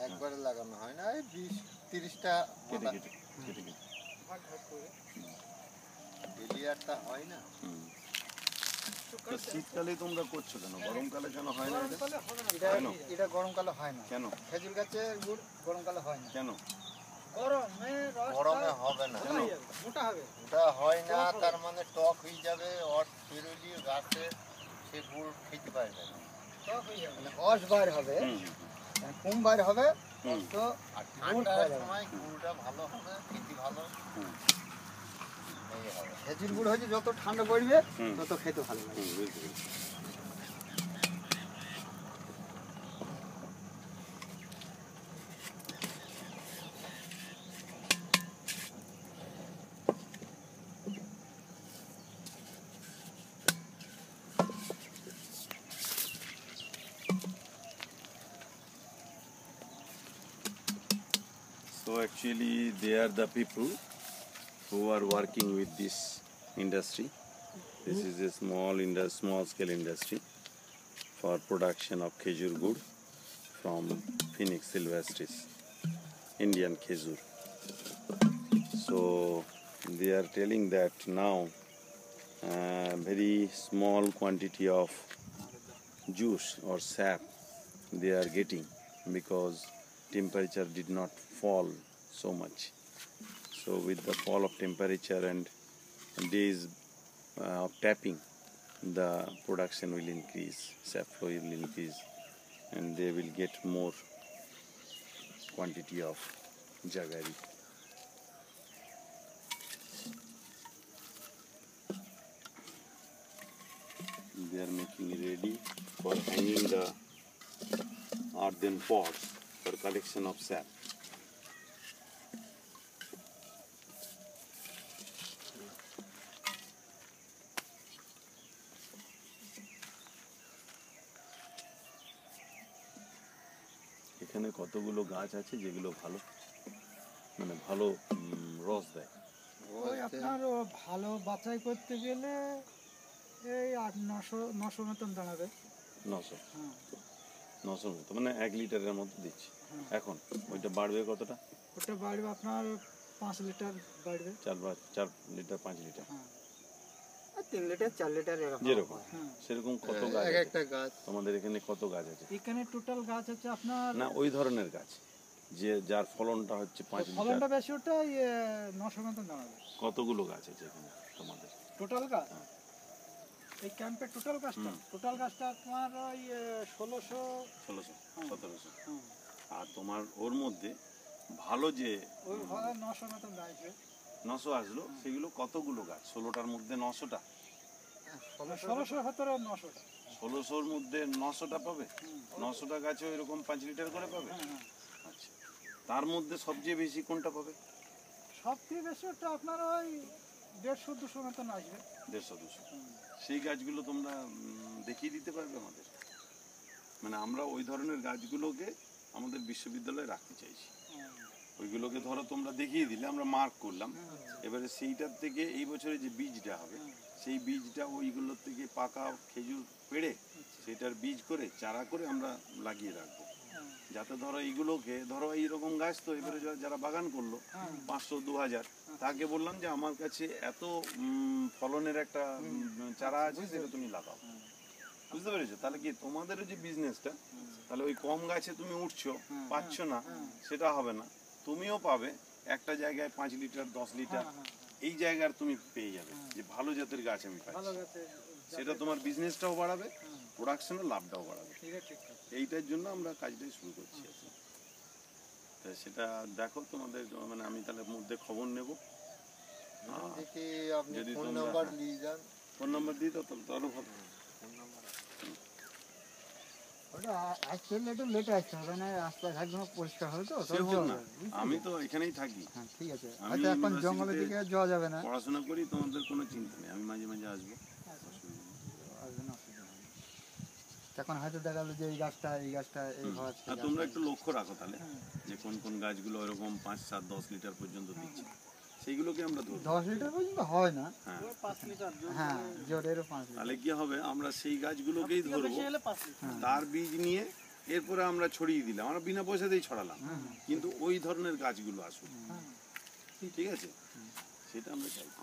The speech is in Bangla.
একবারে লাগানো হয় না, এই 20-30টা কেটে কেটে কেটে কেটে ভাগ ভাগ করে ডেলিয়ারটা হয় না। তো শীতকালে তোমরা করছো কেন, গরমকালে কেন হয় না? গরমকালে হবে না, এটা গরমকালে হয় না। কেন? খেজুর গাছের গুড় গরমকালে হয় না। কেন? গরমে হবে না, মোটা হবে, মোটা হয় না, তার মানে টক হয়ে যাবে, অট বেরোলিয়ে গাছে সে গুড় খেতে পারবে না, টক হয়ে যাবে, মানে অস বাইর হবে, কম বাইর হবে। তো আর ঠান্ডার সময় গুড়টা ভালো হবে, খেতে ভালো। খেজুর গুড় হচ্ছে যত ঠান্ডা পড়বে তত খেতে ভালো লাগে। So actually they are the people who are working with this industry. This is a small scale industry for production of khejur gur from Phoenix sylvestris, Indian khejur. So they are telling that now very small quantity of juice or sap they are getting because temperature did not fall so much. So with the fall of temperature and days of tapping, the production will increase, sap flow will increase, and they will get more quantity of jaggery. They are making ready for hanging the earthen pots for collection of sap. এখানে কতগুলো গাছ আছে যেগুলো ভালো, মানে ভালো রস দেয়? ওই আপনার ভালো বাছাই করতে গেলে এই 800-900 মতন দাঁড়াবে। 900? 900 মতো, মানে 1 লিটারের মতো দিচ্ছি এখন। ওইটা বাড়বে কতটা? ওটা বাড়বে আপনার 5 লিটার বাড়বে, 4 লিটার 5 লিটার, 3 লিটার 4 লিটার এরকম যেরকম। সেরকম কত গাছ এক একটা গাছ? তোমাদের এখানে কত গাছ আছে? এখানে টোটাল গাছ আছে আপনার, না ওই ধরনের গাছ যে যার ফলনটা হচ্ছে 5 লিটার, ফলনটা বেশি, ওটা 900 মতন দাঁড়াবে। কতগুলো গাছ আছে এখানে তোমাদের টোটাল গাছ এই ক্যাম্পের টোটাল গাছটা আপনার ওই 1600 1700। আর তোমার ওর মধ্যে ভালো যে ওই ভালো 900 মতন গাছ 900 আসলো, সেগুলো কতগুলো গাছ? 16টার মধ্যে 900টা? 1600 ভেতরে 900টা, 1600-র মধ্যে 900টা পাবে। 900টা গাছে এরকম 5 লিটার করে পাবে। আচ্ছা, তার মধ্যে সবচেয়ে বেশি কোনটা পাবে? সবচেয়ে বেশি ওটা আপনার ওই 150-200 মতন আসবে। 150-200? সেই গাছগুলো তোমরা দেখিয়ে দিতে পারবে আমাদের? মানে আমরা ওই ধরনের গাছগুলোকে আমাদের বিশ্ববিদ্যালয়ে রাখতে চাইছি। ওইগুলোকে ধরো তোমরা দেখিয়ে দিলে, আমরা মার্ক করলাম, এবারে সেইটার থেকে এই বছরে যে বীজটা হবে সেই বীজটা ওইগুলোর থেকে পাকা খেজুর পেড়ে সেটার বীজ করে চারা করে আমরা লাগিয়ে রাখবো, যাতে ধরো এইগুলোকে, ধরো এইরকম গাছ তো এবারে যারা বাগান করলো 500-2000, তাকে বললাম যে আমার কাছে এত ফলনের একটা চারা আছে, সেটা তুমি লাগাও। বুঝতে পেরেছো? তাহলে কি তোমাদেরও যে বিজনেসটা, তাহলে ওই কম গাছে তুমি উঠছো, পাচ্ছ না, সেটা হবে না। তুমিও পাবে একটা জায়গায় 5 লিটার 10 লিটার, এই জায়গার তুমি পেয়ে যাবে যে ভালো জাতের গাছ আমি পাচ্ছি। সেটা তোমার বিজনেসটাও বাড়াবে, প্রোডাকশনের লাভটাও বাড়াবে। এইটার জন্য আমরা কাজটাই শুরু করছি। তা সেটা দেখো তোমাদের, মানে আমি তাহলে মধ্যে খবর নেব, যদি ফোন নাম্বার দিই তো তাহলে ভালো। আমি তো এখানেই থাকি, ঠিক আছে, এখন জঙ্গলের দিকে যাওয়া যাবে না, পড়াশোনা করি, তোমাদের কোনো চিন্তা নেই, আমি মাঝে মাঝে আসবো। এখন হয়তো দেখা গেলো যে এই গাছটা এই ঘর, আর তোমরা একটু লক্ষ্য রাখো তাহলে যে কোন কোন গাছগুলো এরকম 5, 7, 10 লিটার পর্যন্ত দিচ্ছে, সেইগুলোকে আমরা 10 লিটার পর্যন্ত হয় না, 5 লিটার, হ্যাঁ জোরেরও 5 লিটার। তাহলে কি হবে, আমরা সেই গাছগুলোকেই ধরবো, তার বীজ নিয়ে এরপরে আমরা ছড়িয়ে দিলাম, আমরা বিনা পয়সাতেই ছড়ালাম, কিন্তু ওই ধরনের গাছগুলো আসুক, ঠিক আছে, সেটা আমরা চাইছি।